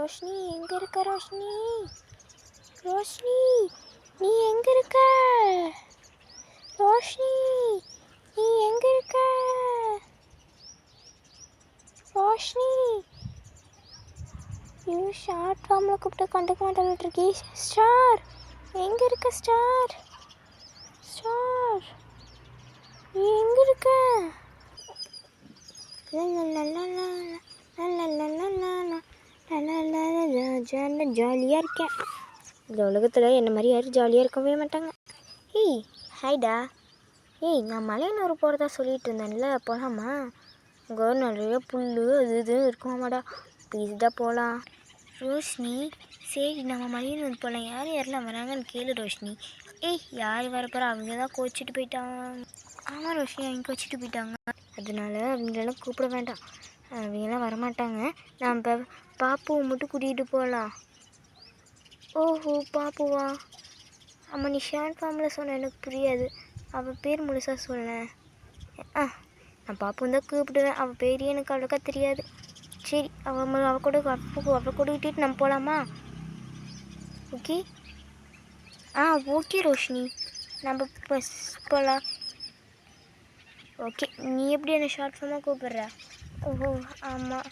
ரோஷினி எங்கே இருக்க? ரோஷினி, ரோஷினி நீ எங்கே இருக்க? ரோஷினி நீ எங்கே இருக்க? ரோஷினி ஐயோ, ஷார்ட் ஃபார்மில் கூப்பிட்டு கண்டுக்க மாட்டேன் இருக்கே. ஸ்டார் எங்கே இருக்க? ஸ்டார், ஸ்டார் நீ எங்கே இருக்க? ஜாலியாக இருக்கேன். இந்த உலகத்தில் என்ன மாதிரி யாரும் ஜாலியாக இருக்கவே மாட்டாங்க. ஏய் ஹாய்டா. ஏய், நான் மலையனூர் போகிறதா சொல்லிட்டு இருந்தேன்ல, போகலாமா? அங்கே நிறைய புல் அது இது இருக்குமாடா, ப்ளீஸ் தான் போகலாம். ரோஷினி சரி நம்ம மலையனூர் போகலாம். யார் யாரெல்லாம் வராங்கன்னு கேளு ரோஷினி. ஏய், யார் வரப்போகிறா? அவங்க தான் கோச்சிட்டு போயிட்டாங்க. ஆமாம் ரோஷினி, அவங்க கோச்சிட்டு போயிட்டாங்க. அதனால அவங்களெல்லாம் கூப்பிட வேண்டாம், அவங்கெல்லாம் வரமாட்டாங்க. நம்ம பாப்புவை மட்டும் கூட்டிகிட்டு போகலாம். ஓஹோ, பாப்புவா? ஆமாம், நீ ஷார்ட் ஃபார்மில் சொன்ன, எனக்கு புரியாது. அவள் பேர் முழுசாக சொன்னேன். நான் பாப்புன்னு தான் கூப்பிடுவேன், அவள் பேர் எனக்கு அவ்வளோக்கா தெரியாது. சரி, அவள் கூட அவள் கூட விட்டுட்டு நம்ம போகலாமா? ஓகே. ஓகே ரோஷினி, நம்ம போகலாம். ஓகே, நீ எப்படி என்ன ஷார்ட் ஃபார்மாக கூப்பிட்ற? ஓஹோ ஆமாம்,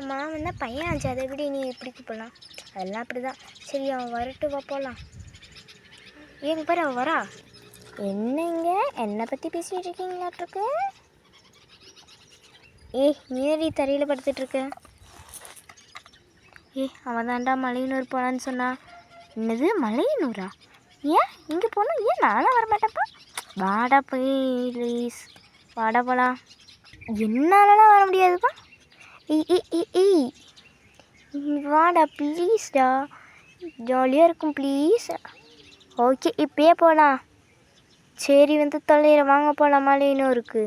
மாமன் தான் பையன் ஆச்சு, அதை விட நீ எப்படி கூப்பிடலாம்? அதெல்லாம் அப்படி தான். சரி, அவன் வரட்டு, வா போகலாம். ஏங்க பாரு, அவன் வரா. என்னங்க என்னை பற்றி பேசிகிட்டு இருக்கீங்களாட்ருக்கு? நீ ஏறி தரையில் படுத்துட்ருக்க? அவன் தாண்டா மலையனூர் போகலான்னு சொன்னா. என்னது மலையனூரா? ஏன் இங்கே போகணும்? ஏன் நானும் வரமாட்டேன்ப்பா. வாடா ப்ளீஸ், வாடா போகலாம். என்னாலலாம் வர முடியாதுப்பா. ஏய் வாடா ப்ளீஸ்டா, ஜாலியாக இருக்கும் ப்ளீஸ். ஓகே, இப்பயே போகலாம். சரி வந்து தொலைகிற, வாங்க போகலாம் மலையனூருக்கு.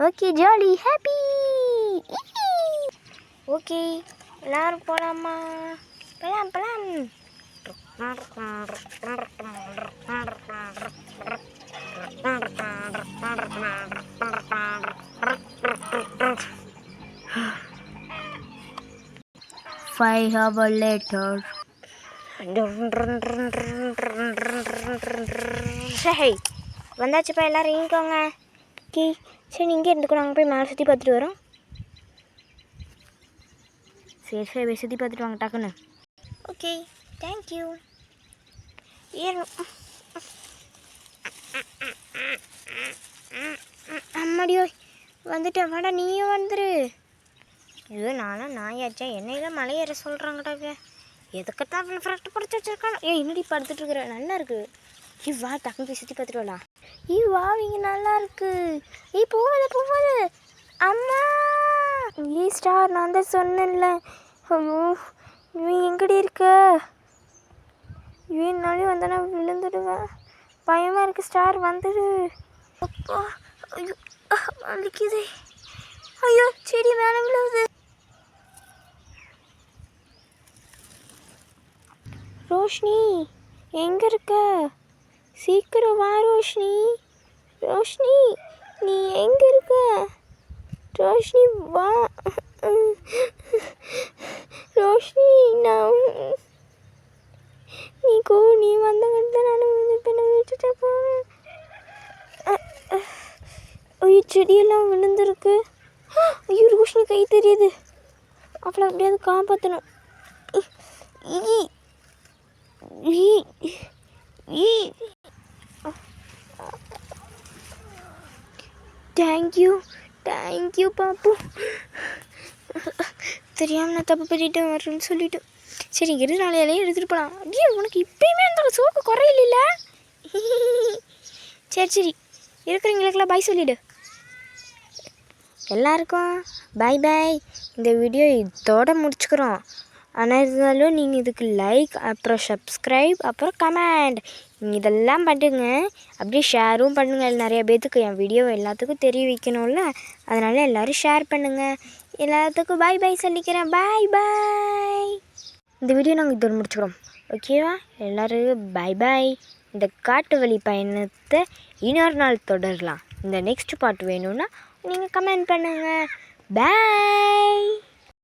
Okay, jolly happy. ஓகே, எல்லோரும் போகலாமா? போகலாம் போகலாம். Five hours later. சரி வந்தாச்சுப்பா, எல்லோரும் இங்கோங்க. சரி, இங்கே இருந்துக்கோ, நாங்கள் போய் மேலே சுற்றி பார்த்துட்டு வரோம். சரி போய் சுற்றி பார்த்துட்டு வாங்க டக்குன்னு. Okay, thank you. அம்மாடியோ, வந்துட்டேன், வாடா நீயும் வந்துரு. ஐயோ, நானும் நாயாச்சா, என்னையெல்லாம் மலையேற சொல்கிறாங்கடாங்க. எதுக்கத்தான் அவ்வளோ ஃப்ரெக்ட் படிச்சு வச்சுருக்காங்க. இன்னடி படுத்துட்ருக்குற, நல்லா இருக்குது. வா டக்குன்னு போய் சுற்றி பார்த்துட்டு வரலாம். வா, இங்கே நல்லா இருக்கு. போவாது அம்மா. ஸ்டார், நான் தான் சொன்னேன்ல. ஐயோ, இவன் எங்கடி இருக்க? இவனாலே வந்தா விழுந்துடுவேன், பயமாக இருக்குது. ஸ்டார் வந்துடு. அப்பா, ஐயோ வலிக்குது. ஐயோ, செடி மேலே விழுவுது. ரோஷினி எங்கே இருக்க? சீக்கிரம் வா ரோஷினி. ரோஷினி நீ எங்கே இருக்க? ரோஷினி வா. ரோஷினி நீ வந்தங்கிட்ட நான் வச்சுட்டு போவேன். ஐயோ, செடியெல்லாம் விழுந்துருக்கு. ஐயோ, ரோஷினி கை தெரியுது, அவளை அப்படியாவது காப்பாற்றணும். தேங்க்யூ பாப்பு. தெரியாமல் நான் தப்பு பண்ணிட்டேன் வரேன்னு சொல்லிவிட்டு. சரி, இரு, நாளையிலையும் எடுத்துகிட்டு போகலாம். ஐயோ, உனக்கு இப்போயுமே அந்த சோக்கு குறையில. சரி இருக்கிறவங்களுக்கெல்லாம் பாய் சொல்லிவிடு. எல்லாருக்கும் பாய் பாய். இந்த வீடியோ இதோட முடிச்சுக்கிறோம். ஆனால் இருந்தாலும் நீங்கள் இதுக்கு லைக், அப்புறம் சப்ஸ்கிரைப், அப்புறம் கமெண்ட் நீங்கள் இதெல்லாம் பண்ணுங்க. அப்படியே ஷேரும் பண்ணுங்கள். நிறைய பேர்த்துக்கு என் வீடியோ எல்லாத்துக்கும் தெரிய வைக்கணும்ல, அதனால் எல்லோரும் ஷேர் பண்ணுங்கள். எல்லாத்துக்கும் பாய் பாய் சொல்லிக்கிறேன். பாய் பாய். இந்த வீடியோ நாங்கள் இதோட முடிச்சுக்கிறோம். ஓகேவா? எல்லோரும் பாய் பாய். இந்த காட்டு வழி பயணத்தை இன்னொரு நாள் தொடரலாம். இந்த நெக்ஸ்ட் பார்ட் வேணும்னா நீங்கள் கமெண்ட் பண்ணுங்கள். பாய்.